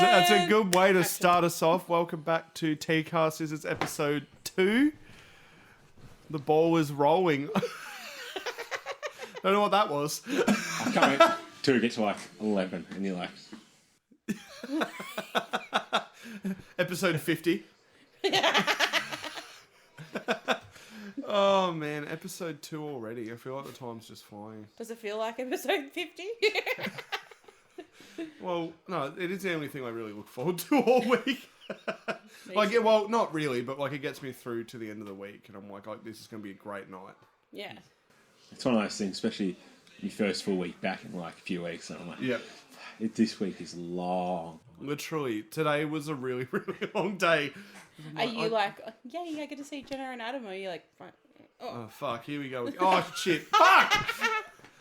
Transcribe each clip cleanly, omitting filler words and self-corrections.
That's a good way to start us off. Welcome back to T-Cast. This is episode 2. The ball is rolling. Don't know what that was. I can't wait till we get to like 11 and you're like... Episode 50. Oh man, episode 2 already. I feel like the time's just flying. Does it feel like episode 50? Well, no, it is the only thing I really look forward to all week. Well, not really, but like it gets me through to the end of the week, and I'm like, this is going to be a great night. Yeah. It's one of those things, especially your first full week back in like a few weeks, and I'm like, yep. This week is long. Literally, today was a really, really long day. Are you like, yay, I get to see Jenna and Adam, or are you like, oh fuck, here we go. Oh shit, fuck!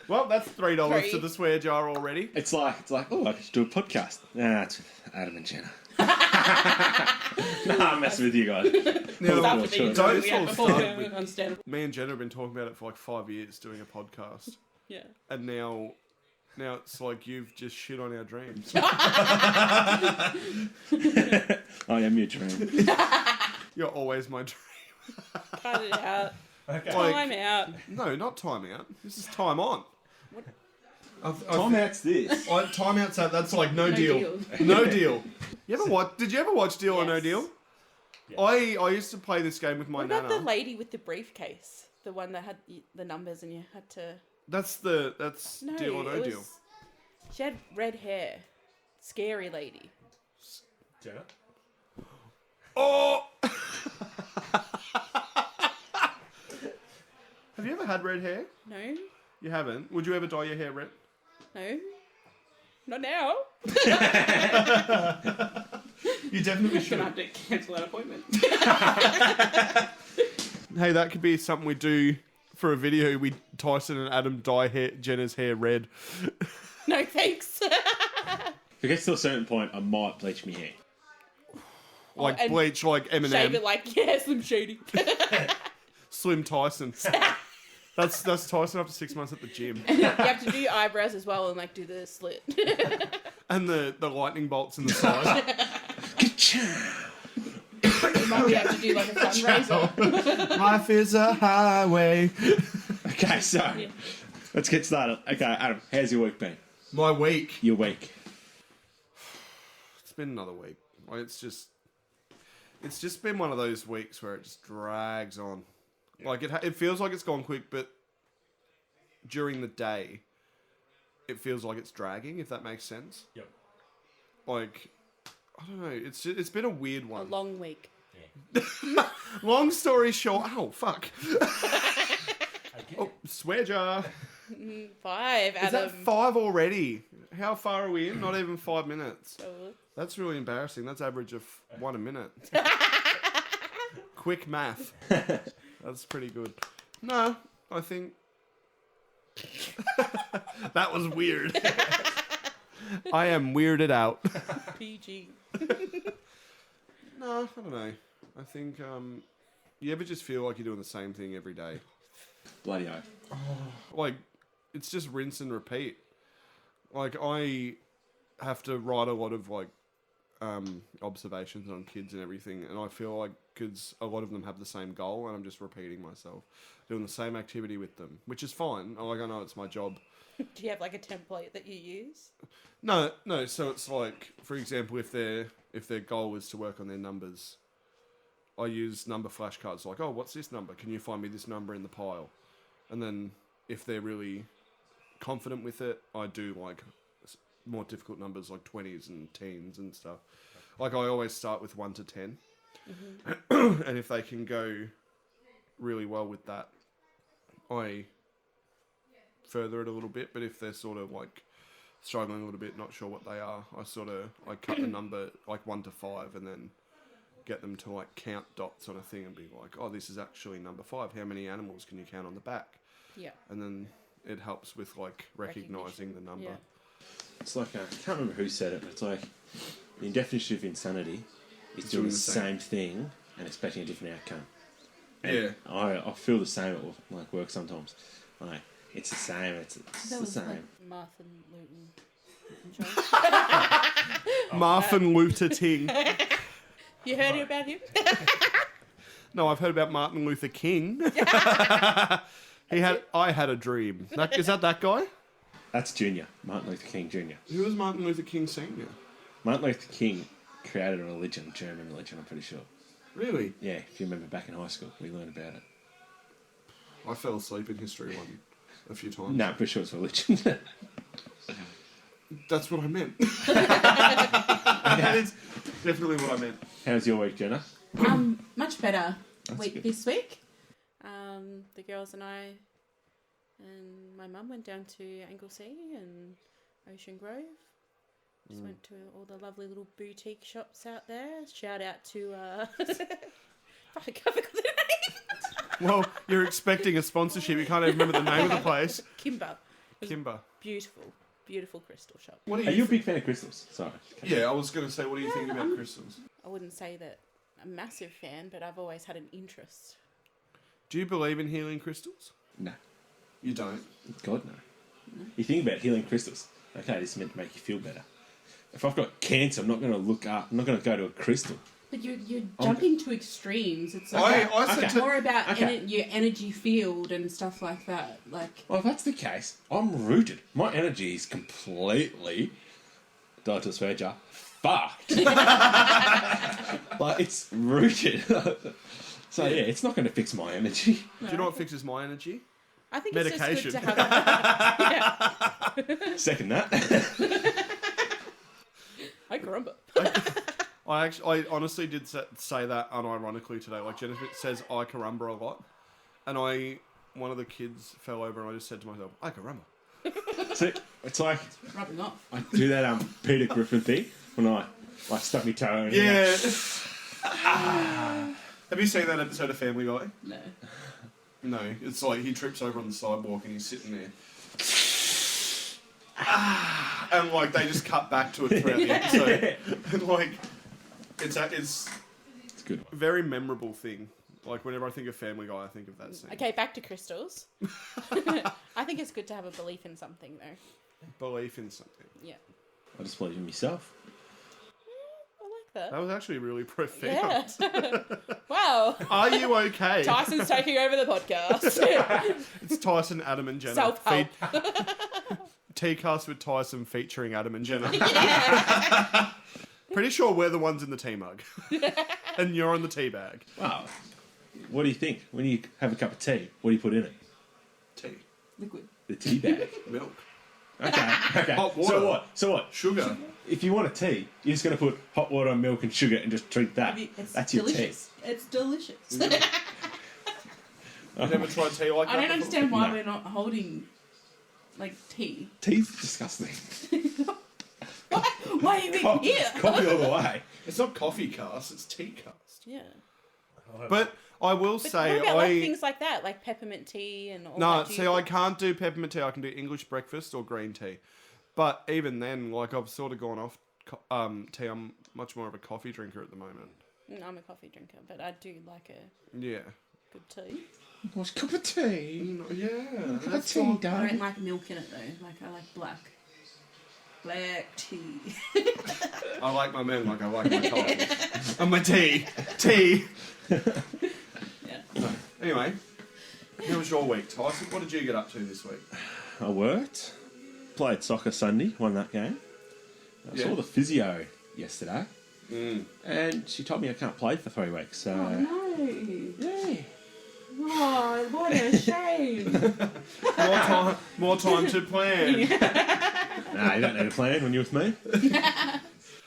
Well, that's $3 to the swear jar already. It's like, oh, I should do a podcast. Nah, it's with Adam and Jenna. Nah, I'm messing with you guys. Now, start. Me and Jenna have been talking about it for like 5 years, doing a podcast. Yeah. And now it's like you've just shit on our dreams. I am your dream. You're always my dream. Cut it out. Okay. Time out. No, not time out. This is time on. Time out's this. Time out's that's like no deal. No deal. Did you ever watch Deal or No Deal? Yes. I used to play this game with my nana. What about the lady with the briefcase? The one that had the numbers and you had to... That's Deal or No Deal. She had red hair. Scary lady. Jenna? Oh! Have you ever had red hair? No. You haven't? Would you ever dye your hair red? No. Not now. You definitely should. I'm going to have to cancel that appointment. Hey, that could be something we do for a video. Tyson and Adam dye Jenna's hair red. No, thanks. If it gets to a certain point, I might bleach my hair. Like bleach, like Eminem. Shave it like, Slim Shady. Slim Tyson. That's Tyson after 6 months at the gym. You have to do your eyebrows as well and like do the slit. And the lightning bolts in the side. You might have to do like a fundraiser. Life is a highway. Okay, so let's get started. Okay, Adam, how's your week been? My week. Your week. It's been another week. Like, it's just been one of those weeks where it just drags on. Like it feels like it's gone quick, but during the day, it feels like it's dragging. If that makes sense. Yep. Like, I don't know. It's been a weird one. A long week. Yeah. Long story short. Oh fuck. Oh, swear jar. 5, Adam. Is that 5 already? How far are we in? Not even 5 minutes. So, That's really embarrassing. That's average of 1 a minute. Quick math. That's pretty good. No, I think... That was weird. I am weirded out. PG. No, I don't know. I think, you ever just feel like you're doing the same thing every day? Bloody oath. Like, it's just rinse and repeat. Like, I have to write a lot of, like, observations on kids and everything, and I feel like because a lot of them have the same goal, and I'm just repeating myself, doing the same activity with them, which is fine. I know it's my job. Do you have like a template that you use? No. So it's like, for example, if their goal is to work on their numbers, I use number flashcards. Like, oh, what's this number? Can you find me this number in the pile? And then if they're really confident with it, I do like more difficult numbers like 20s and teens and stuff. Like I always start with 1 to 10. Mm-hmm. And if they can go really well with that, I further it a little bit. But if they're sort of like struggling a little bit, not sure what they are, I cut the number like 1 to 5 and then get them to like count dots on a thing and be like, oh, this is actually number 5. How many animals can you count on the back? Yeah. And then it helps with like recognizing the number. Yeah. It's like, I can't remember who said it, but it's like, the definition of insanity is doing the same thing and expecting a different outcome. And yeah. I feel the same at like work sometimes. Like, it's the same, it's the same. Like Martha Newton. Martin Luther King. You heard about him? No, I've heard about Martin Luther King. I had a dream. Is that guy? That's Junior. Martin Luther King Jr. Who was Martin Luther King Senior? Martin Luther King created a religion, German religion, I'm pretty sure. Really? Yeah, if you remember back in high school, we learned about it. I fell asleep in history one a few times. No, I'm pretty sure it's religion. That's what I meant. That is definitely what I meant. How's your week, Jenna? Much better good. this week. The girls and I and my mum went down to Anglesea and Ocean Grove. Just went to all the lovely little boutique shops out there. Shout out to I forgot the name. Well, you're expecting a sponsorship. You can't even remember the name of the place. Kimber. Kimber. Beautiful crystal shop. What Are you a big fan of crystals? Sorry. Yeah, I was going to say, what do you think about crystals? I wouldn't say that I'm a massive fan, but I've always had an interest. Do you believe in healing crystals? No. You don't? God, no. You think about healing crystals. Okay, this is meant to make you feel better. If I've got cancer, I'm not going to look up. I'm not going to go to a crystal. But you're jumping to extremes. It's more about your energy field and stuff like that. Like, well, if that's the case, I'm rooted. My energy is completely, died to a swear jar, fucked. Like, it's rooted. So yeah, it's not going to fix my energy. No. Do you know what fixes my energy? I think medication. It's just good to have yeah. Second that. I grumble. I honestly did say that unironically today. Like, Jennifer says I carumba a lot. And one of the kids fell over and I just said to myself, I carumba. See, it's like... rubbing off. I do that Peter Griffin thing when I stuck my toe in. Yeah. Have you seen that episode of Family Guy? No. No, it's like he trips over on the sidewalk and he's sitting there. And like they just cut back to it throughout the episode. And like it's good. A very memorable thing. Like whenever I think of Family Guy, I think of that scene. Okay, back to crystals. I think it's good to have a belief in something though. Belief in something. Yeah. I just believe in myself. I like that. That was actually really profound. Yeah. Wow. Are you okay? Tyson's taking over the podcast. It's Tyson, Adam and Jenna. Self-help. T-cast with Tyson featuring Adam and Jenna. Yeah. Pretty sure we're the ones in the tea mug. And you're on the tea bag. Wow. What do you think? When you have a cup of tea, what do you put in it? Tea. Liquid. The tea bag. Milk. Okay. Hot water. So what? Sugar. If you want a tea, you're just going to put hot water, milk and sugar and just drink that. That's delicious. Your tea. It's delicious. You never tried tea like that? I don't understand why we're not holding, like, tea. Tea's disgusting. Why are you even here? Coffee all the way. It's not coffee cast, it's tea cast. Yeah. But I will But say what about like things like that, like peppermint tea and all No, that? see, I can't do peppermint tea. I can do English breakfast or green tea. But even then, like, I've sort of gone off tea. I'm much more of a coffee drinker at the moment. I'm a coffee drinker, but I do like a Yeah. good tea. What's a cup of tea? Yeah. That's tea, I darling. don't like milk in it though. Like, I like black tea. I like my men like I like my coffee. And my tea. Tea. Yeah. Anyway, how was your week, Tyson? What did you get up to this week? I worked. Played soccer Sunday. Won that game. I saw the physio yesterday. And she told me I can't play for 3 weeks. So Oh no! yeah. Oh, what a shame! More time to plan. Nah, you don't need a plan when you're with me.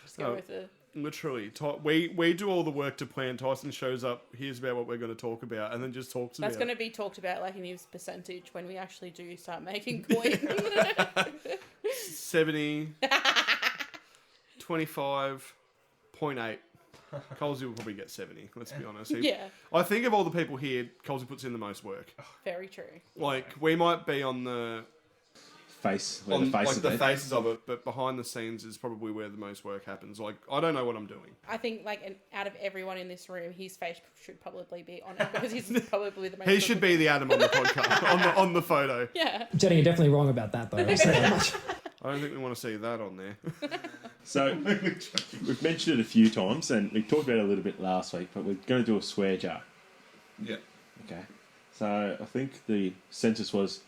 Just go with it. Literally, we do all the work to plan. Tyson shows up, hears about what we're going to talk about, and then just talks about it. That's going to be talked about like in his percentage when we actually do start making coin. 70, 25.8. Colsey will probably get 70, let's be honest. Yeah. I think of all the people here, Colsey puts in the most work. Very true. Like, we might be on the... Face, the faces of it, but behind the scenes is probably where the most work happens. Like, I don't know what I'm doing. I think, like, out of everyone in this room, his face should probably be on it because he's probably the most... He should be the Adam on the podcast, on the photo. Yeah. Jenny, you're definitely wrong about that, though. I'll say that much. I don't think we want to see that on there. So, we've mentioned it a few times, and we talked about it a little bit last week, but we're going to do a swear jar. Yeah. Okay. So, I think the census was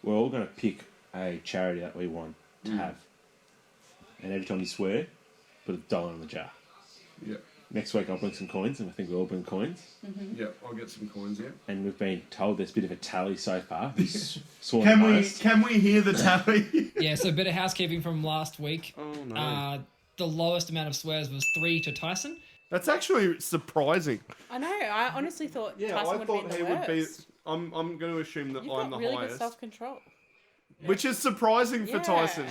we're all going to pick a charity that we want to have. And every time you swear, put $1 in the jar. Yeah. Next week I'll bring some coins, and I think we'll all bring coins. Yeah, I'll get some coins, yeah. And we've been told there's a bit of a tally so far. Who's sworn Can the we most. hear the tally? Yeah, so a bit of housekeeping from last week. Oh no. The lowest amount of swears was 3 to Tyson. That's actually surprising. I know. I honestly thought Yeah, Tyson I would thought be he the would be. worst. I'm going to assume that You've I'm got the really good highest, self-control. which is surprising for Yeah. Tyson,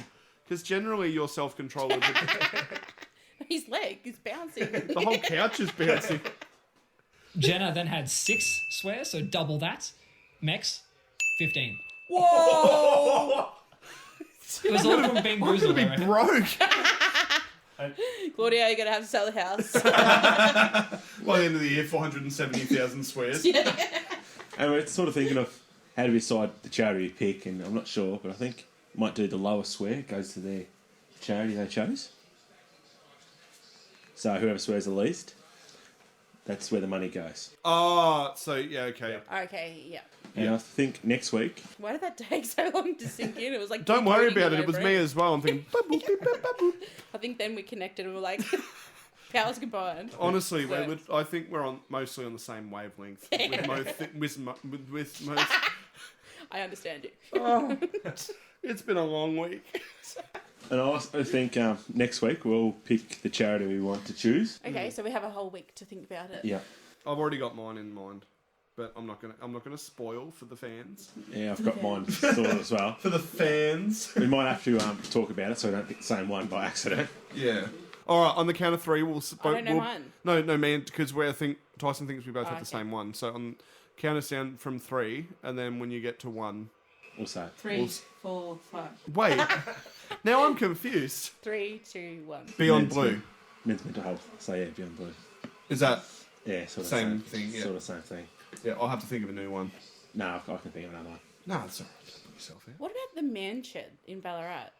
because generally your self-control is His leg is bouncing. the whole couch is bouncing. Jenna then had 6 swears, so double that. Mex, 15. Whoa! It was all from being I'm bruised. going to be broke Claudia, you're going to have to sell the house. by the end of the year. 470,000 swears. And we're sort of thinking of how to decide the charity we pick, and I'm not sure, but I think we might do the lowest swear goes to their charity they chose. So whoever swears the least, that's where the money goes. Ah, so yeah, okay. Okay, yeah. And I think next week, Why did that take so long to sink in? It was like... Don't worry about it. decoding It was my me brain. as well. I'm thinking. "Bubble, beep, bop, bubble." I think then we connected and we're like... powers combined. Honestly, So- I think we're mostly on the same wavelength with most. I understand you. Oh, it's been a long week. and I also think next week we'll pick the charity we want to choose. Okay, so we have a whole week to think about it. Yeah. I've already got mine in mind, but I'm not gonna spoil for the fans. Yeah, I've got mine sorted as well. For the fans. We might have to talk about it so we don't pick the same one by accident. Yeah. All right. On the count of 3, we'll. I don't know mine. No, man, because Tyson thinks we both have the okay. same one. So on count us down from 3, and then when you get to 1, We'll say. 3, 4, 5. wait. Now I'm confused. 3, 2, 1. Beyond Men's Blue. Men's mental health. So yeah, Beyond Blue. Is that? Yeah, sort of Same thing, yeah. Sort of same thing. Yeah. I'll have to think of a new one. No, I can think of another one. No, it's alright. Don't put yourself out. What about the Man Shed in Ballarat?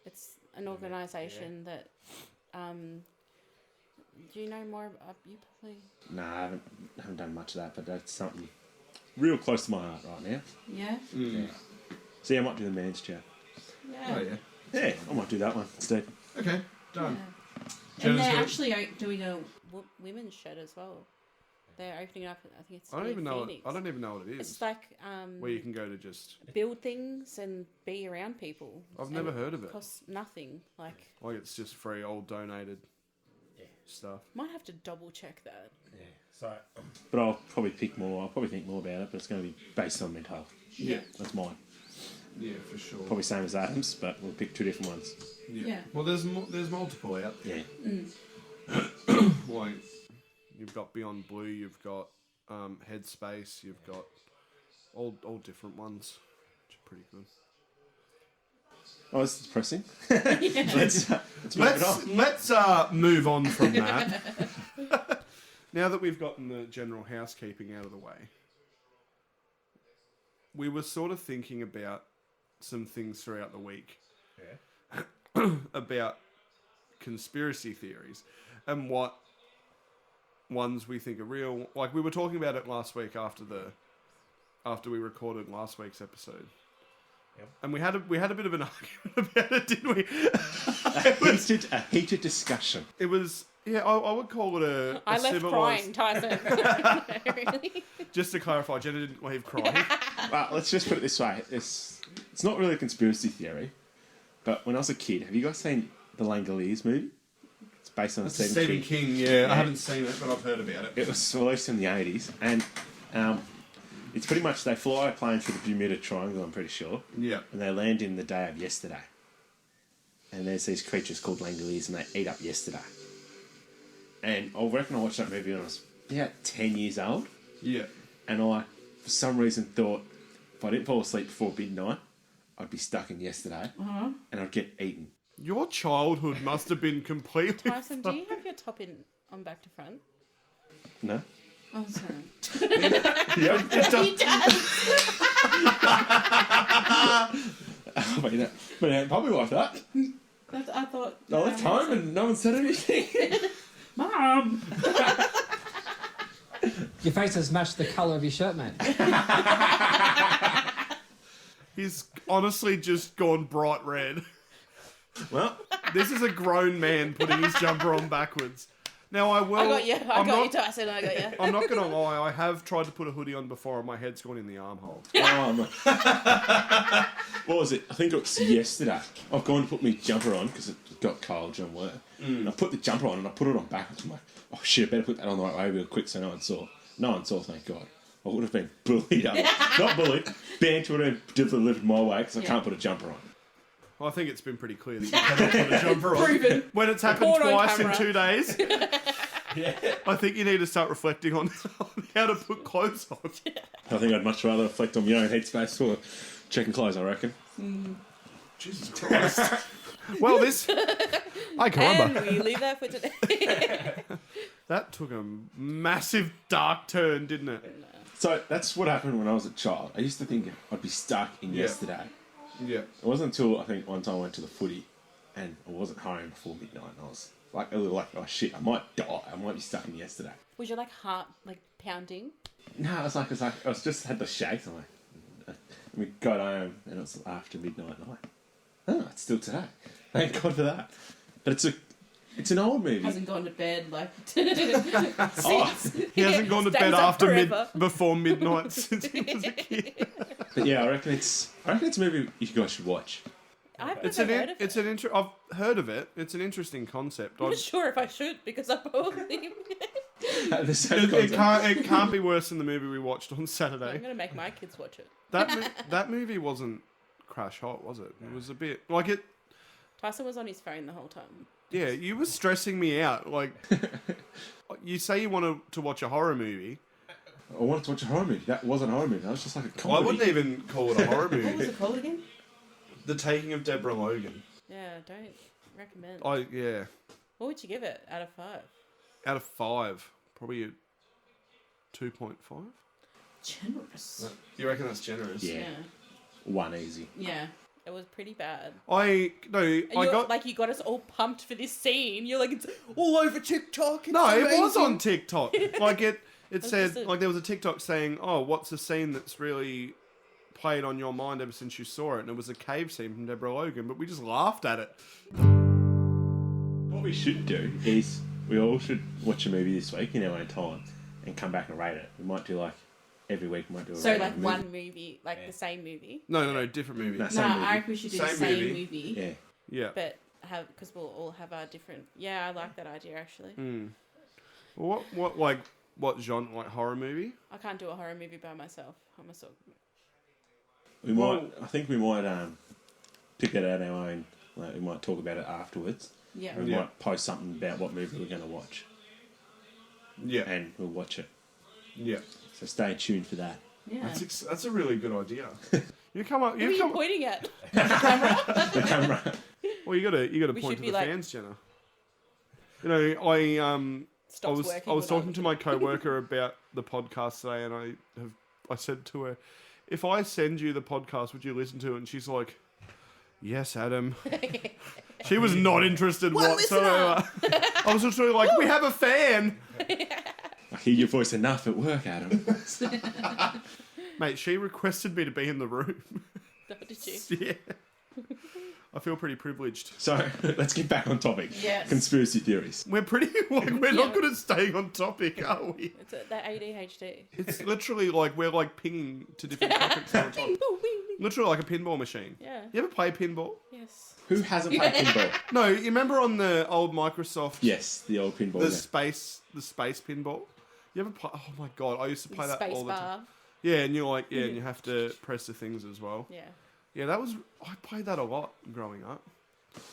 It's an organisation that... do you know more about... You probably... No, I haven't done much of that, but that's something real close to my heart right now. Yeah? Yeah. So yeah, I might do the man's chair. Yeah. Oh yeah. Yeah, I might do that one instead. Okay. Done. Yeah. Jenna's And they're got- actually doing a women's shed as well. They're opening up, I think it's I don't near even know. Phoenix. I don't even know what it is. It's like Where you can go to just. build things and be around people. I've never heard of it. Costs nothing. Like, Like it's just free old donated stuff. might have to double check that. Yeah, so. But I'll probably think more about it, but it's going to be based on mental health. Yeah. That's mine. Yeah, for sure. Probably same as Adam's, but we'll pick 2 different ones. Yeah. Well, there's multiple out there. Yeah. Like you've got Beyond Blue, you've got Headspace, you've got all different ones, which are pretty good. Oh, this is depressing. Let's move it on. Let's move on from that. Now that we've gotten the general housekeeping out of the way, we were sort of thinking about some things throughout the week. About conspiracy theories and what ones we think are real. Like we were talking about it last week after we recorded last week's episode. Yep. And we had a bit of an argument about it, didn't we? A heated discussion. It was, yeah, I would call it a I left civilized... crying, Tyson. Really? Just to clarify, Jenna didn't leave crying. Well, let's just put it this way. It's not really a conspiracy theory, but when I was a kid, have you guys seen the Langoliers movie? It's based on a Stephen King. Yeah, I haven't seen it, but I've heard about it. It was released in the 80s, and it's pretty much they fly a plane through the Bermuda Triangle, I'm pretty sure, Yeah. and they land in the day of yesterday. And there's these creatures called Langoliers, and they eat up yesterday. And I reckon I watched that movie when I was about 10 years old, Yeah. and I, for some reason, thought if I didn't fall asleep before midnight, I'd be stuck in yesterday, and I'd get eaten. Your childhood must have been completely... Tyson, do you have your top in on back to front? No? Oh, sorry. Yeah, He does. But probably like that. I thought. I left home and no one said anything. Mom! Your face has matched the colour of your shirt, mate. He's honestly just gone bright red. Well, This is a grown man putting his jumper on backwards. Now I will. I got you. I got you, Tyson. I got you. I'm not gonna lie. I have tried to put a hoodie on before, and my head's gone in the armhole. what was it? I think it was yesterday. I've gone to put my jumper on because it got cold during work. And I put the jumper on and I put it on backwards. I'm like, oh shit, I better put that on the right way real quick so no one saw. No one saw, thank God. I would have been bullied up. Not bullied. Bantered and delivered my way because I can't put a jumper on. Well, I think it's been pretty clear that you cannot put a jumper on. Proven. When it's happened Report on twice in camera. 2 days, I think you need to start reflecting on how to put clothes on. I think I'd much rather reflect on my own headspace for checking clothes, I reckon. Jesus Christ. Well, this... I can remember. And we leave that for today. That took a massive dark turn, didn't it? So that's what happened when I was a child. I used to think I'd be stuck in yesterday. Yeah. It wasn't until I think one time I went to the footy and I wasn't home before midnight and I was like a little like, oh shit, I might die. I might be stuck in yesterday. Was your like heart like pounding? No, I was just had the shakes. I'm like, we got home and it was after midnight and I'm like, oh, it's still today. Thank God for that. But it's an old movie. Hasn't gone to bed like Oh, since. He hasn't gone to Stays bed up forever. before midnight since he was a kid. but yeah, I reckon it's a movie you guys should watch. I've It's never an heard of it. I've heard of it. It's an interesting concept. I'm not sure if I should because I'm probably. The same It concept. can't be worse than the movie we watched on I'm Saturday. gonna make my kids watch it. That movie wasn't crash hot, was it? It was a bit like it. Tyson was on his phone the whole time. Yeah, you were stressing me out. Like, you say you wanted to watch a horror movie. I wanted to watch a horror movie. That wasn't a horror movie. That was just like a I comedy. wouldn't even call it a horror What was movie. it called again? The Taking of Deborah Logan. Yeah, don't recommend. Yeah, What would you give it out of 5? out of 5, probably a 2.5. Generous. You reckon that's generous? Yeah. One easy. Yeah. It was pretty bad. I got like you got us all pumped for this scene. You're like it's all over TikTok. It's no. It was amazing." on TikTok. Like it said just a- like there was a TikTok saying, "Oh, what's the scene that's really played on your mind ever since you saw it?" And it was a cave scene from Deborah Logan, but we just laughed at it. What we should do is we all should watch a movie this week in our own time and come back and rate it. We might do like every week. We might do a So rate like of a one movie, like the same movie. No, different movie. No. No, Same movie. I reckon we should do the Same same movie. movie. Yeah. Yeah. But have because we'll all have our different. Yeah, I like that idea actually. Well, what genre? Like horror movie? I can't do a horror movie by myself. I'm a sort. We might. I think we might pick it out our own. Like, we might talk about it afterwards. Yeah. And we Yeah. might post something about what movie we're going to watch, Yeah. and we'll watch it. Yeah. So stay tuned for that. Yeah. That's a really good idea. You come up. Who are You you come. pointing at? The camera. Well, you gotta We point should to be the like- fans, Jenna. You know, I Stops was working. I was when talking to my coworker about the podcast today, and I said to her, "If I send you the podcast, would you listen to it?" And she's like, "Yes, Adam." She was not interested One whatsoever. I was literally like, "We have a fan." I hear your voice enough at work, Adam. Mate, she requested me to be in the room. Did you? Yeah. I feel pretty privileged. So let's get back on topic. Yes. Conspiracy theories. We're pretty we're not good at staying on topic, are we? It's that ADHD. It's literally like we're like pinging to different topics all the time. Literally like a pinball machine. Yeah. You ever play pinball? Yes. Who hasn't played pinball? No, you remember on the old Microsoft Yes, the old pinball. the yeah. space pinball? You ever play? Oh my god, I used to play that Space all the time. bar. Yeah, and you're like, and you have to press the things as well. Yeah. Yeah, I played that a lot growing up.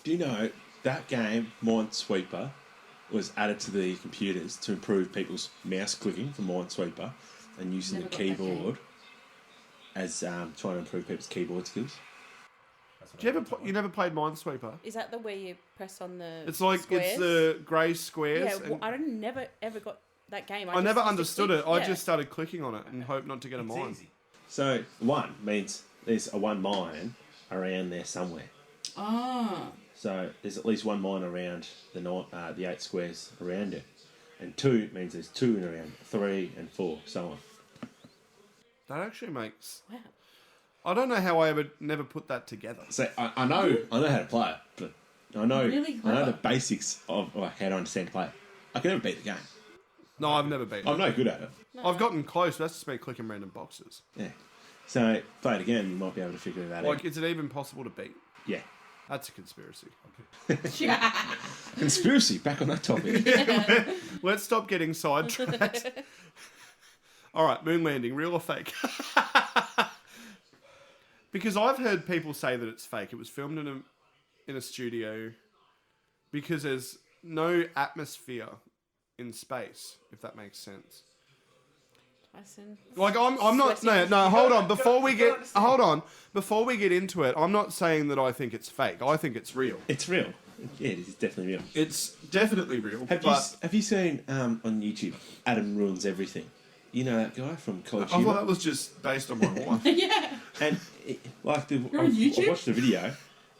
Do you know that game, Minesweeper, was added to the computers to improve people's mouse clicking for Minesweeper and using Never the got that game. keyboard as trying to improve people's keyboard skills? You never played Minesweeper? Is that the way you press on the? It's like squares? it's the grey squares. Yeah. Well, I never ever got that game. I never just used to understood click- it. I yeah. just started clicking on it and hoped not to get a mine. So one means there's a one mine around there somewhere. Oh. So there's at least one mine around the 8 squares around it. And 2 means there's 2 in around 3 and 4, so on. That actually makes... Wow. I don't know how I never put that together. So I know how to play it, but I know Really I know clever. the basics of how to understand play it. I can never beat the game. No, I've never beaten I'm it. no good at it. I've gotten close, but that's just me clicking random boxes. Yeah. So play it again, you might be able to figure that out. Like, is it even possible to beat? Yeah. That's a conspiracy. Conspiracy, back on that topic. Let's stop getting sidetracked. All right, moon landing, real or fake? Because I've heard people say that it's fake. It was filmed in a studio because there's no atmosphere in space, if that makes sense. Tyson. Like I'm not hold on before we get into it. I'm not saying that I think it's fake. I think it's real. It's real. Yeah, it is definitely real. It's definitely real. Have you seen on YouTube Adam Ruins Everything? You know that guy from College I Humor? thought that was just based on my life. Yeah. And You're on YouTube? I watched the video,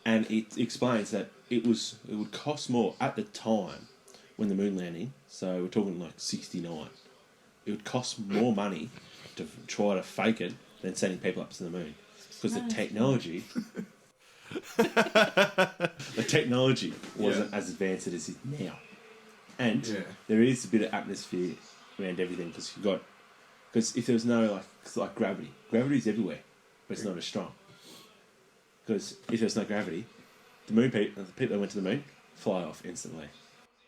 and it explains that it would cost more at the time when the moon landing. So we're talking like 69. It would cost more money to try to fake it than sending people up to the moon because the technology wasn't as advanced as it is now, and there is a bit of atmosphere around everything because if there was no like gravity is everywhere, but it's not as strong. Because if there's no gravity, the people that went to the moon fly off instantly.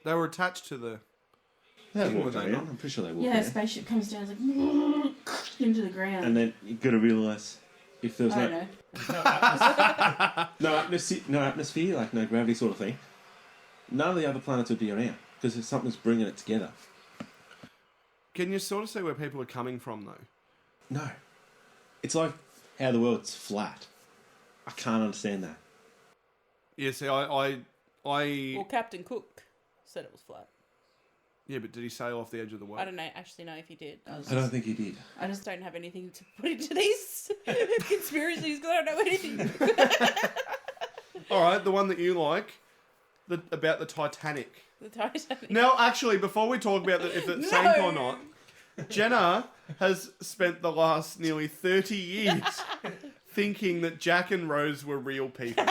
They were attached to the... They Thing walked was around. not. I'm pretty sure they walked Yeah, a around. spaceship comes down, it's like into the ground. And then you've got to realise if there was I don't know. no atmosphere, like no gravity sort of thing, none of the other planets would be around because something's bringing it together. Can you sort of see where people are coming from, though? No. It's like how the world's flat. I can't understand that. Yeah, see, I Well, Captain Cook said it was flat. Yeah, but did he sail off the edge of the world? I don't know, actually know if he did. I don't think he did. I just don't have anything to put into these conspiracies because I don't know anything. All right, the one that you like, about the Titanic. The Titanic. Now, actually, before we talk about if it's sank or not, Jenna has spent the last nearly 30 years thinking that Jack and Rose were real people.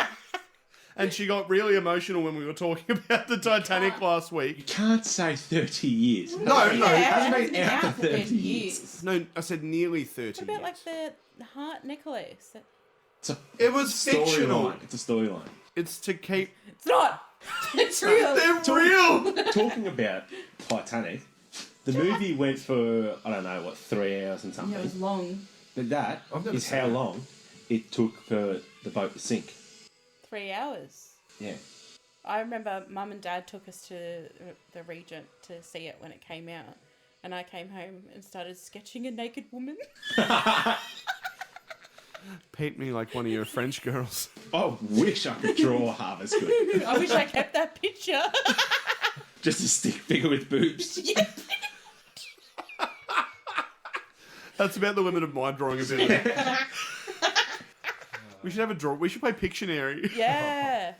And she got really emotional when we were talking about the Titanic last You week. can't say 30 years. No, Yeah, it it's been out out for for 30 30 years. No, I said nearly 30 What about years. like the heart necklace? It's a It was fictional. storyline. It's a storyline. It's to keep... It's not. It's real. They're real! Talking about Titanic, the movie went for, I don't know, what, 3 hours and something. Yeah, it was long. But that I've never is seen how it. long it took for the boat to sink. 3 hours. Yeah. I remember Mum and Dad took us to the Regent to see it when it came out. And I came home and started sketching a naked woman. Paint me like one of your French girls. I wish I could draw half as good. I wish I kept that picture. Just a stick figure with boobs. Yeah. That's about the limit of my drawing ability. We should have a draw. We should play Pictionary. Yeah.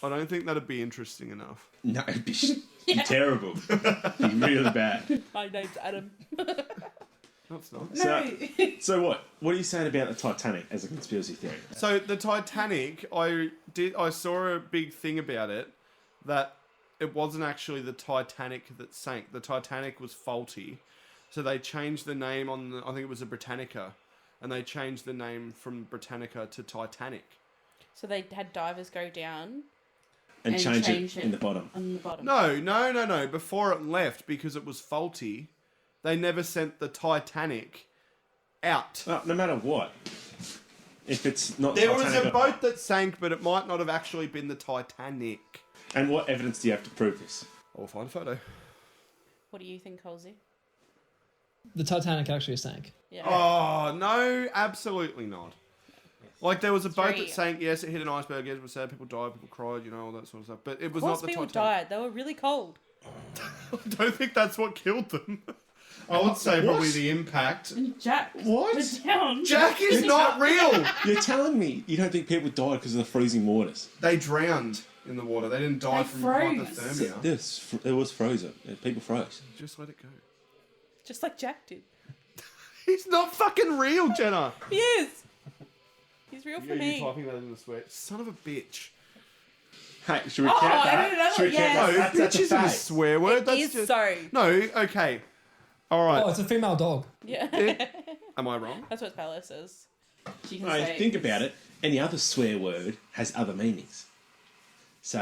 I don't think that'd be interesting enough. No, it'd be terrible. It'd be really bad. My name's Adam. No, it's not. No. So what? What are you saying about the Titanic as a conspiracy theory? So the Titanic, I saw a big thing about it that it wasn't actually the Titanic that sank. The Titanic was faulty, so they changed the name on the, I think it was a Britannica, and they changed the name from Britannica to Titanic. So they had divers go down And change change it in the bottom. on the bottom. No. Before it left, because it was faulty, they never sent the Titanic out. Well, no matter what, if it's not There was Titanic, a boat that sank, but it might not have actually been the Titanic. And what evidence do you have to prove this? I'll find a photo. What do you think, Halsey? The Titanic actually sank. Yeah. Oh, no, absolutely not. Like, there was a boat Three. that sank, yes, it hit an iceberg, yes, it was sad, people died, people cried, you know, all that sort of stuff. But it was Of not course the people Titanic. died. They were really cold. I don't think that's what killed them. I would say probably the impact. And Jack What? was down. Jack is not real. You're telling me you don't think people died because of the freezing waters? They drowned in the water. They didn't die They from froze. hypothermia. Yes, it was frozen. People froze. Just let it go. Just like Jack did. He's not fucking real, Jenna. He is. He's real for You me. typing that in the sweat. Son of a bitch. Hey, should we Oh, count I that? don't know. Should we count Yes. No, that? bitch isn't a fact. swear word. It That's is just... so. No, okay. All right. Oh, it's a female dog. Yeah. Am I wrong? That's what Bella says. She can No, say think about it. Any other swear word has other meanings. So,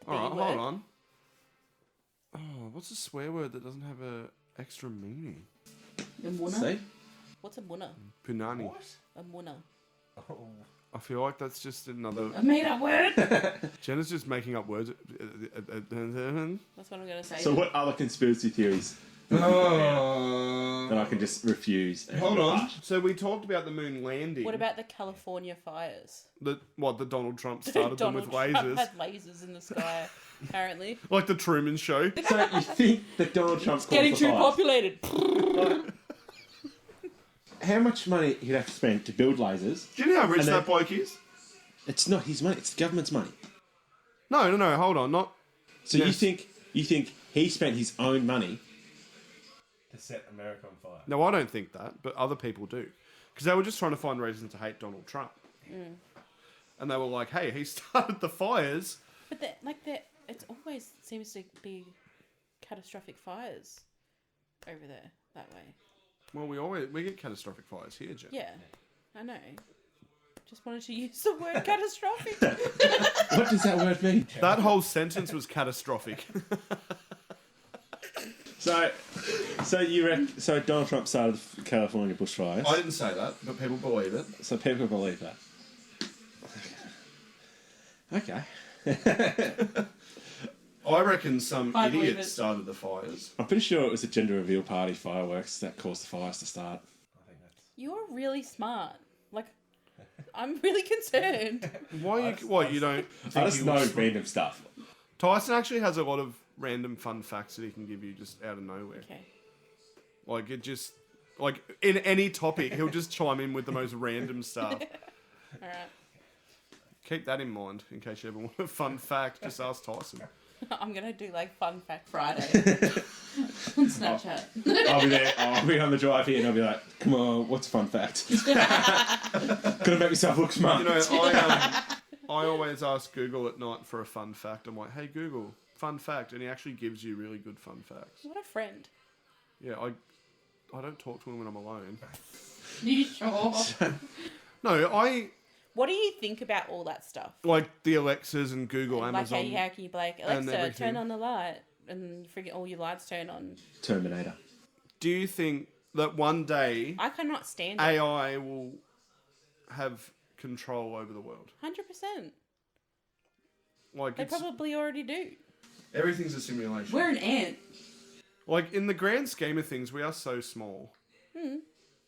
All right, B hold word. on. Oh, what's a swear word that doesn't have a extra meaning? A muna? see? What's a muna? Punani. A muna. I feel like that's just another... A made up word? Jenna's just making up words. That's what I'm going to say. So, what other conspiracy theories that I can just refuse? And Hold on. rebut? So we talked about the moon landing. What about the California fires? the Donald Trump started them with Donald lasers, Trump had lasers in the sky, apparently. like the Truman Show. So, you think that Donald Trump's Getting too populated? populated. How much money he'd have to spend to build lasers? Do you know how rich And that then- bloke is? It's not his money. It's the government's money. No, hold on, not. So Yes. you think he spent his own money? To set America on fire. No, I don't think that, but other people do, because they were just trying to find reasons to hate Donald Trump, and they were like, "Hey, he started the fires." But it always seems to be catastrophic fires over there that way. Well, we get catastrophic fires here, Jen. Yeah, I know. Just wanted to use the word catastrophic. What does that word mean? That whole sentence was catastrophic. So Donald Trump started the California bushfires. I didn't say that, but people believe it. So people believe that. Okay. I reckon some I believe idiot it. started the fires. I'm pretty sure it was the gender reveal party fireworks that caused the fires to start. I think that's. You're really smart. Like, I'm really concerned. Why? You don't? I Think just he know was- random stuff. Tyson actually has a lot of random fun facts that he can give you just out of nowhere. Okay. Like it just like in any topic, he'll just chime in with the most random stuff. All right. Keep that in mind in case you ever want a fun fact. Just ask Tyson. I'm gonna do like Fun Fact Friday on Snapchat. I'll be there. I'll be on the drive here, and I'll be like, "Come on, what's a fun fact? Gonna make myself look smart." You know, I always ask Google at night for a fun fact. I'm like, "Hey Google, fun fact," and he actually gives you really good fun facts. What a friend. Yeah, I don't talk to him when I'm alone. You sure? No, What do you think about all that stuff? like the Alexas and Google, Like, Amazon. how can you be like, and Alexa, everything. turn on the light, and you forget all your lights turn on. Terminator. Do you think that one day I cannot stand it. AI will have control over the world? 100%. Like They it's, probably already do. everything's a simulation. We're an ant. Like in the grand scheme of things, we are so small.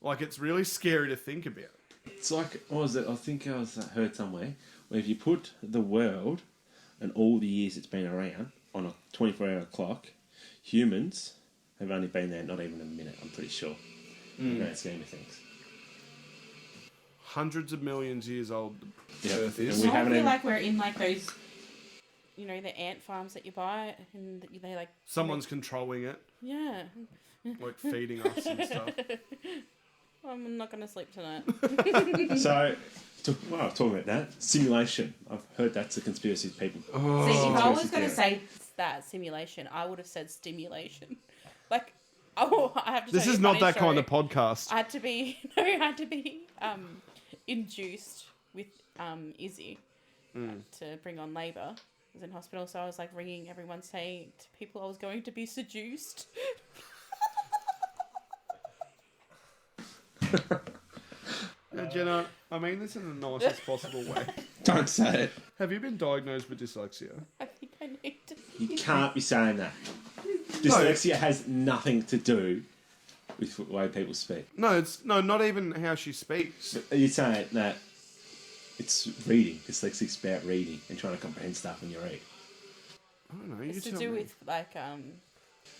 Like it's really scary to think about. It's like, what was it? I think I heard somewhere where if you put the world and all the years it's been around on a 24-hour clock, humans have only been there not even a minute, I'm pretty sure. In the grand scheme of things. Hundreds of millions years old the Yeah. Earth And is. we I haven't feel even- like we're in like those, you know, the ant farms that you buy, and they like. Someone's controlling it, Yeah. like feeding us and stuff. I'm not gonna sleep tonight. So, talking about that, simulation. I've heard that's a conspiracy people. See, if I was Conspiracy gonna theory. say that simulation, I would have said stimulation. Like, I have to. This tell is you a not funny that kind story. of podcast. I had to be I had to be induced with Izzy to bring on labour. I was in hospital, so I was like ringing everyone saying to people I was going to be seduced. Yeah, Jenna, I mean this in the nicest possible way. Don't say it. Have you been diagnosed with dyslexia? I think I need to. You can't be saying that. Dyslexia has nothing to do with the way people speak. No, not even how she speaks. Are you saying that it's reading? Dyslexic's about reading and trying to comprehend stuff when you read. I don't know. You It's to tell do me. with like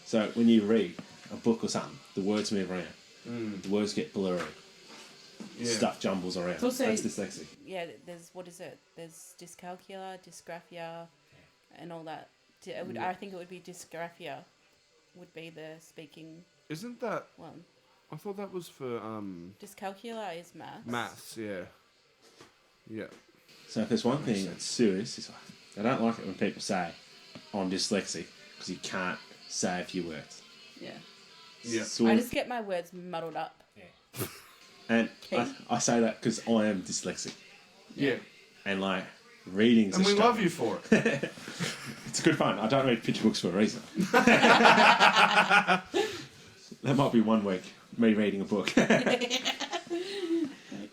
So when you read a book or something, the words move around. The words get blurry. Yeah. Stuff jumbles around. It's also- That's dyslexic. Yeah, there's what is it? There's dyscalculia, dysgraphia, and all that. I think it would be dysgraphia, would be the speaking Isn't that? one. I thought that was for Dyscalculia is maths. maths. Yeah. Yeah. So if there's one thing that's serious, it's like, I don't like it when people say, I'm dyslexic, because you can't say a few words. Yeah. Yeah. I just get my words muddled up. And I say that because I am dyslexic. Yeah. And like, reading's And a we struggle. love you for it. It's good fun. I don't read picture books for a reason. That might be one week, me reading a book. I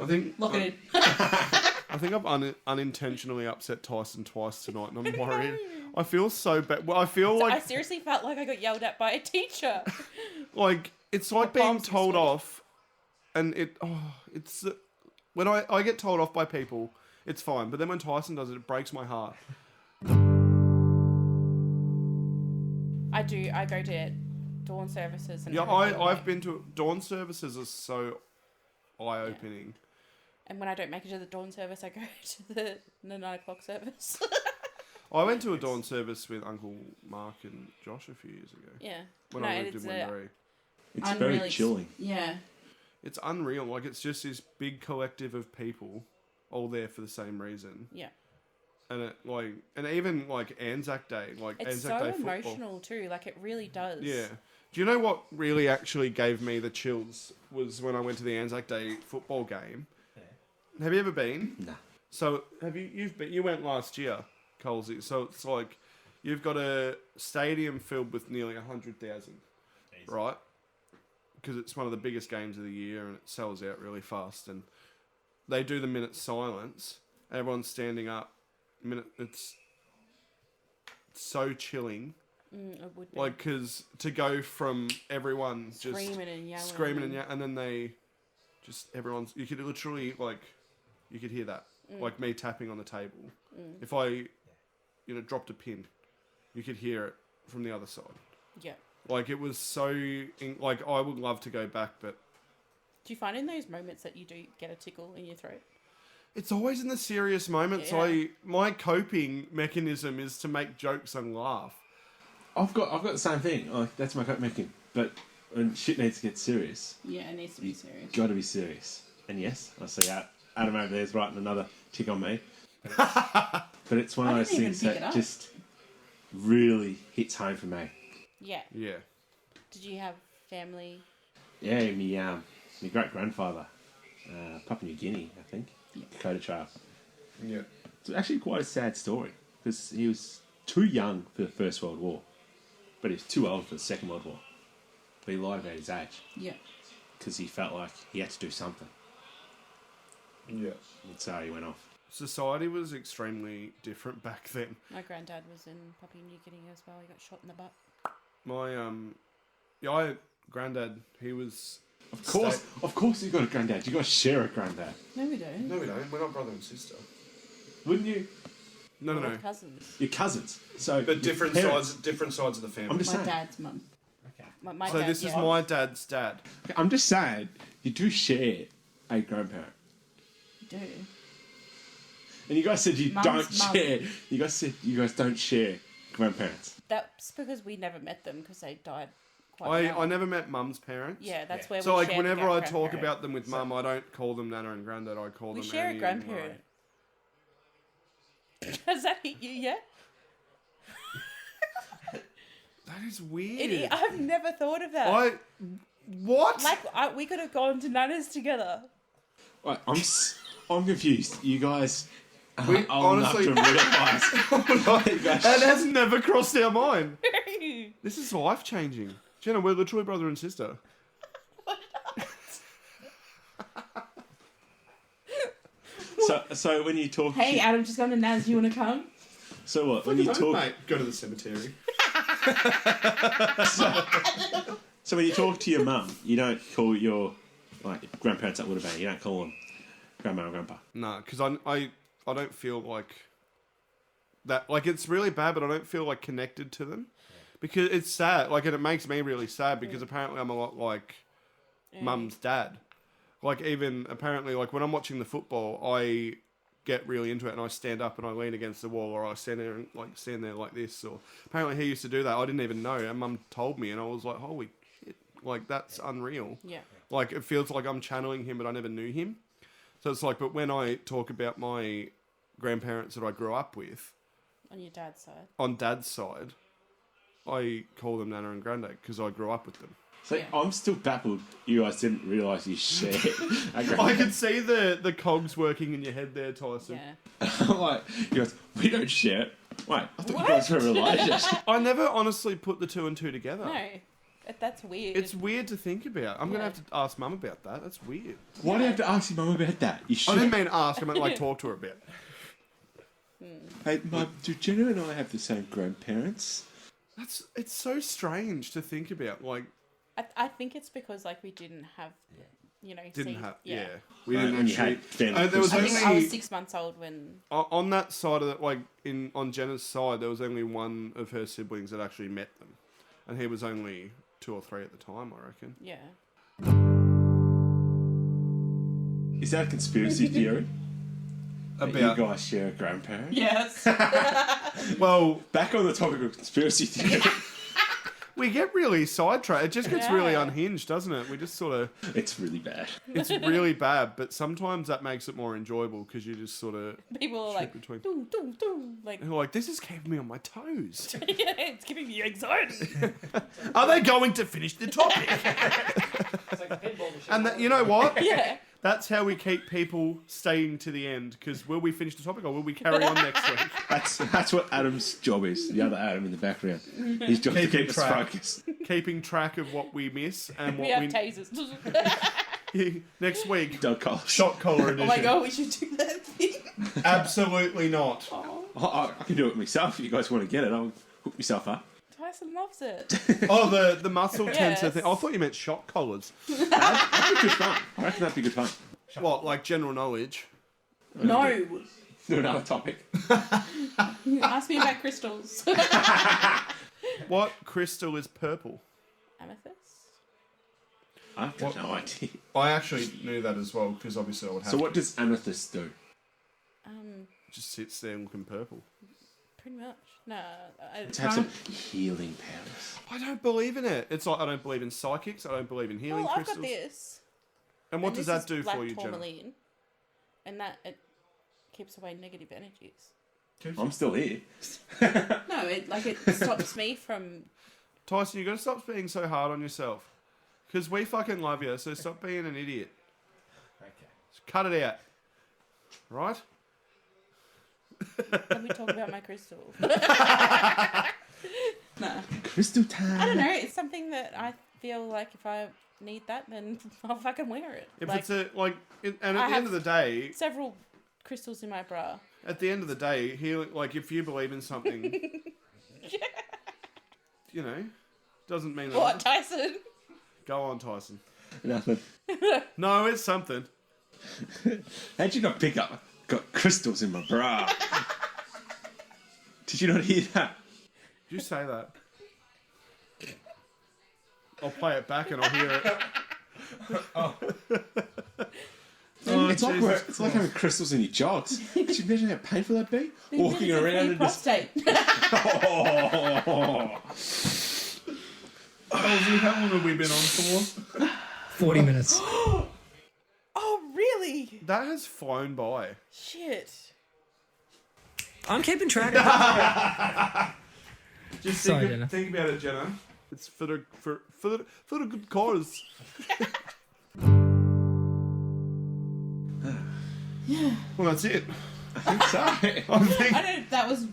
think. Lock it in. I think I've unintentionally upset Tyson twice tonight, and I'm worried. I feel so bad. Well, I feel I like seriously felt like I got yelled at by a teacher. it's like My being palms are told sweaty. off, and it's when I get told off by people, it's fine. But then when Tyson does it, it breaks my heart. I do. I go to dawn services and Yeah, everything, I've like- been to dawn services are so eye opening. And when I don't make it to the dawn service, I go to the 9 o'clock service. I went to a dawn service with Uncle Mark and Josh a few years ago Yeah. when No, I lived in it's Wendouree. It's very chilling. Yeah. It's unreal. Like, it's just this big collective of people all there for the same reason. Yeah. And it and even like Anzac Day, like It's Anzac so Day football. emotional too. Like, it really does. Yeah. Do you know what really actually gave me the chills was when I went to the Anzac Day football game. Yeah. Have you ever been? Nah. So you went last year, Colsey. So it's like you've got a stadium filled with nearly 100,000, right? Because it's one of the biggest games of the year and it sells out really fast. And they do the minute silence. Everyone's standing up. It's so chilling. It would be. Like, because to go from everyone just Screaming and yelling. screaming and yelling, and then they just everyone's. You could literally you could hear that, like me tapping on the table. If I, dropped a pin, you could hear it from the other side. Yeah. Like, it was so. I would love to go back, but Do you find in those moments that you do get a tickle in your throat? it's always in the serious moments. Yeah. My coping mechanism is to make jokes and laugh. I've got the same thing. Like, that's my coping mechanism. But when shit needs to get serious, Yeah, it needs to be serious. got to be serious. And yes, I see Adam over there's writing another tick on me. But it's one of I those didn't even things pick it that up. just really hits home for me. Yeah. Yeah. Did you have family? Yeah, my great grandfather, Papua New Guinea, I think, Dakota Trail. Yeah. It's actually quite a sad story because he was too young for the First World War, but he was too old for the Second World War. But he lied about his age Yeah. because he felt like he had to do something, Yeah. and so he went off. Society was extremely different back then. My granddad was in Papua New Guinea as well. He got shot in the butt. My granddad, he was. Of course, you got a granddad. You got to share a granddad, No, we don't. No, we don't. We're not brother and sister. wouldn't you? No, no, We're no. cousins. Your cousins. So But your different parents. sides of the family. I'm just My saying. dad's mum. Okay. My So dad, this is yeah. my dad's dad. I'm just saying. You do share a grandparent, Do. and you guys said you Mum's don't mum. share. You guys said you guys don't share grandparents. That's because we never met them because they died quite young. I never met mum's parents. Yeah, that's Yeah. where So we like share whenever the I talk grandparent. about them with mum, I don't call them Nana and Granddad. I call We them share a Annie grandparent. Has that hit you yet? That is weird. I've never thought of that. What? We could have gone to Nana's together. Right, I'm confused. You guys We are old enough honestly- to realise. You guys- That has never crossed our mind. This is life changing. Jenna, we're literally brother and sister. so when you talk, Hey, Adam, just gone to Naz. You want to come? so what? When you talk, Mate, go to the cemetery. so when you talk to your mum, you don't call your grandparents that would have been. You don't call them grandma and grandpa. No, because I don't feel like that. Like, it's really bad, but I don't feel like connected to them. Because it's sad, like, and it makes me really sad because apparently I'm a lot like Mum's dad. Like, even apparently, like, when I'm watching the football, I get really into it and I stand up and I lean against the wall, or I stand there and stand there like this. Or apparently he used to do that. I didn't even know, and Mum told me, and I was like, holy shit, like, that's unreal. Yeah. Like, it feels like I'm channeling him, but I never knew him. So it's like, but when I talk about my grandparents that I grew up with, On your dad's side. on Dad's side, I call them Nana and Granddad because I grew up with them. So Yeah. I'm still baffled. You guys didn't realise you shared. I could see the cogs working in your head there, Tyson. Yeah. I'm like, you guys, we don't share it. Wait, I thought you guys were related. I never honestly put the two and two together. No. That's weird. It's weird to think about. I'm going to Yeah. have to ask Mum about that. That's weird. Why do you have to ask your mum about that? You I should. didn't mean ask. I meant like talk to her about. Hey, do Jenna and I have the same grandparents? It's so strange to think about. Like, I think it's because like we didn't have, you know, didn't seed- have. Yeah. We And didn't you actually. had family There was I only think I was 6 months old when. on that side of it. Like on Jenna's side, there was only one of her siblings that actually met them, and he was only 2 or 3 at the time, I reckon. Yeah. Is that a conspiracy theory? That you About guys share a grandparent? Yes. well, Back on the topic of conspiracy theory. we get really sidetracked. It just gets really Yeah. unhinged, doesn't it? We just sort of. It's really bad. It's really bad, but sometimes that makes it more enjoyable because you just sort of. People are like, between. doo, doo, doo. Like, You're like, this is keeping me on my toes. yeah, it's giving me anxiety. Are they going to finish the topic? It's like a pinball machine. And that, you know what? Yeah. That's how we keep people staying to the end. Because will we finish the topic or will we carry on next week? That's what Adam's job is. The other Adam in the background. His job is to Keeping keep us track. focused. Keeping track of what we miss and We what have tasers. next week. Doug Cole. Shot collar edition. Oh my god, we should do that thing. Absolutely not. Oh, I can do it myself if you guys want to get it. I'll hook myself up. Tyson loves it. Oh, the muscle tensor Yes. thing. I thought you meant shot collars. That'd be good fun. I reckon that'd be good fun. What, like general knowledge? No. Do another topic. Ask me about crystals. What crystal is purple? Amethyst? I've got no idea. I actually knew that as well because obviously I would have So what does amethyst do? just sits there looking purple. Pretty much. No. To have some healing powers. I don't believe in it. It's like I don't believe in psychics. I don't believe in healing Well, I've crystals. got this. And what And does this that is do black for you, Jenna? tourmaline, and that it keeps away negative energies. I'm still here. No, it stops me from. Tyson, you got to stop being so hard on yourself. Because we fucking love you, so stop being an idiot. Okay. Just cut it out. Right? Let me talk about my crystal. Nah. Crystal time. I don't know. It's something that I feel like if I need that, then I'll fucking wear it. If Like, it's a and I at the end of have- the day, several crystals in my bra. at the end of the day, healing, like if you believe in something, you know, doesn't mean that. What, Tyson? Go on, Tyson. Nothing. No, it's something. How'd you not pick up? Got crystals in my bra. Did you not hear that? Did you say that? I'll play it back and I'll hear it. Oh, It's like Jesus it's like having crystals in your jogs. Could you imagine how painful that'd be? Walking Really good for around your and just. prostate. Halsey, how long have we been on for? 40 minutes. Oh, really? That has flown by. Shit. I'm keeping track. Just Sorry, Jenna. think about it, Jenna. It's for the good cause. Yeah. Well, that's it. I think so. I I think I don't. That was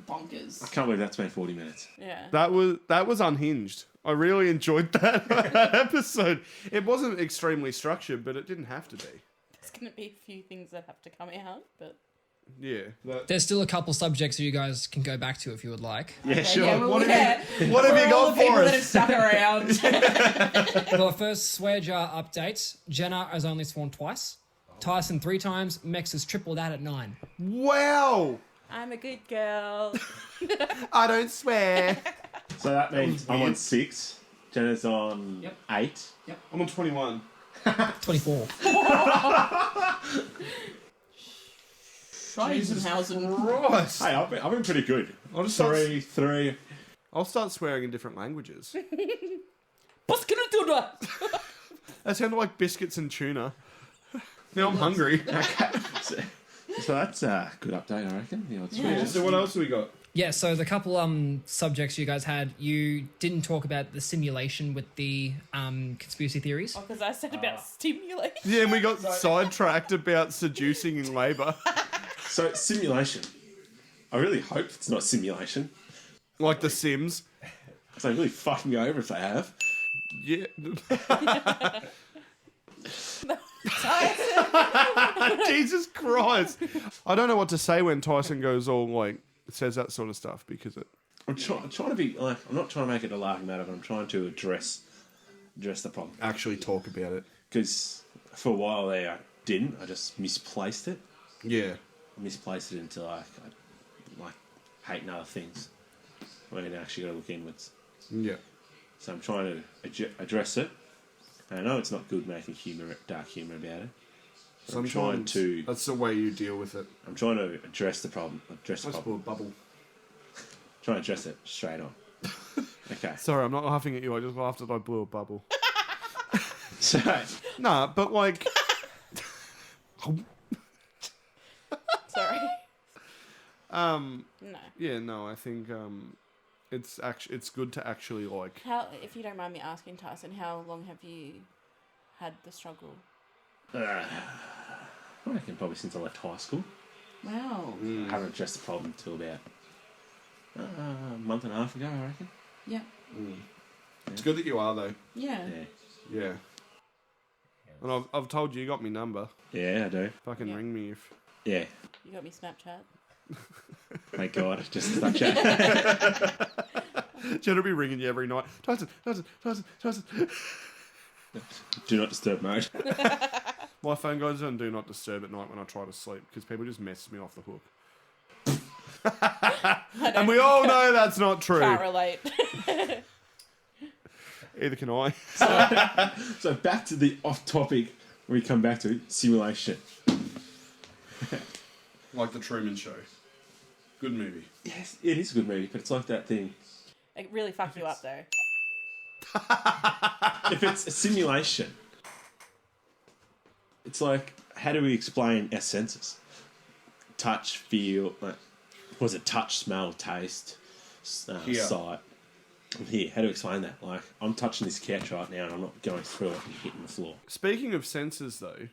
bonkers. can't believe that's been 40 minutes. Yeah. that was unhinged. I really enjoyed that, that episode. It wasn't extremely structured, but it didn't have to be. There's gonna be a few things that have to come out, but. Yeah. There's still a couple subjects you guys can go back to if you would like. Yeah, sure. Yeah, well, What yeah. What have For you all got the people for that have us? stuck around. For first swear jar update, Jenna has only sworn twice. Tyson 3 times. Mex has tripled that at 9. Wow. I'm a good girl. I don't swear. So that means I'm on 6. Jenna's on Yep. 8. I'm on 21. 24. Scheisenhausen. Christ. Hey, I've been pretty good. I'll just 3. I'll start swearing in different languages. Buskelutuna. That sounded like biscuits and tuna. Now I'm hungry. So that's a good update, I reckon. Yeah. So what else have we got? Yeah, so the couple subjects you guys had, you didn't talk about the simulation with the conspiracy theories. Oh, because I said about stimulation. Yeah, and we got sidetracked about seducing in labour. So simulation. I really hope it's not simulation. Like The Sims. So they really fucked me over if they have. Yeah. Jesus Christ. I don't know what to say when Tyson goes all like, says that sort of stuff because it... I'm trying to be like, I'm not trying to make it a laughing matter, but I'm trying to address the problem. Actually talk about it. Because for a while there, I didn't. I just misplaced it. Yeah. I misplaced it into I hating other things. When I actually got to look inwards. Yeah. So I'm trying to address it. And I know it's not good making dark humour about it. But I'm trying to. That's the way you deal with it. I'm trying to address the problem. Let's blow a bubble. Trying to address it straight on. Okay. Sorry, I'm not laughing at you. I just laughed that I blew a bubble. So. Nah, but like... Sorry. No. Yeah, no, I think it's good to actually like... How, if you don't mind me asking, Tyson, how long have you had the struggle? I reckon probably since I left high school. Wow. I haven't addressed the problem until about a month and a half ago, I reckon. Yeah. It's good that you are, though. Yeah. Yeah. And I've told you got me number. Yeah, I do. Fucking Yeah. ring me if... Yeah. You got me Snapchat. Thank God. Just Snapchat. Jenna will be ringing you every night. Tyson. Do not disturb mode. My phone goes on Do Not Disturb at night when I try to sleep because people just mess me off the hook. And we all know that's not true. Can't relate. Either can I. So back to the off topic we come back to simulation. Like The Truman Show. Good movie. Yes, it is a good movie, but it's like that thing. It really fucked you up, though. If it's a simulation, it's like, how do we explain our senses? Touch, feel, like, was it touch, smell, taste, sight? Here, how do we explain that? Like, I'm touching this couch right now and I'm not going through it and hitting the floor. Speaking of senses, though,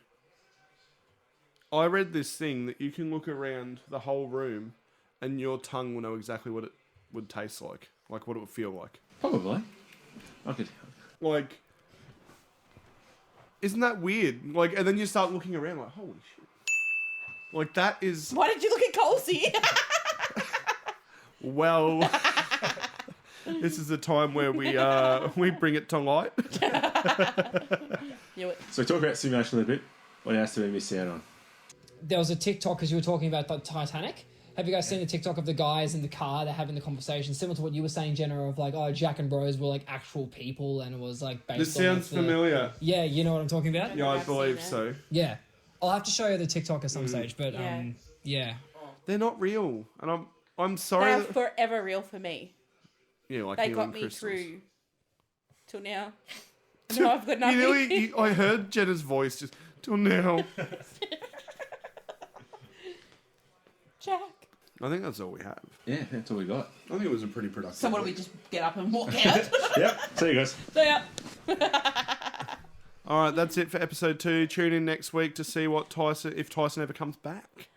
I read this thing that you can look around the whole room and your tongue will know exactly what it would taste like what it would feel like. Probably. I could. Like, isn't that weird? Like, and then you start looking around like, holy shit. Like, that is... Why did you look at Colsey? Well, this is the time where we bring it to light. So talk about simulation a little bit. What else did we miss out on? There was a TikTok because you were talking about the Titanic. Have you guys seen the TikTok of the guys in the car that having the conversation, similar to what you were saying, Jenna, of like, oh, Jack and Bros were like actual people, and it was like based This on sounds familiar. Yeah, you know what I'm talking about? Yeah, I I've believe seen so. Yeah. I'll have to show you the TikTok at some stage, but Yeah. yeah. They're not real, and I'm They sorry. are forever real for me. Yeah, like They healing got me crystals. through till now. No, I've got nothing. I heard Jenna's voice just till now. Jack. I think that's all we have. Yeah, that's all we got. I think it was a pretty productive. So what do we just get up and walk out? Yep. See you guys. So yeah. All right, that's it for episode 2. Tune in next week to see if Tyson ever comes back.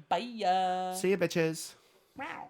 Bye. See you, bitches. Wow.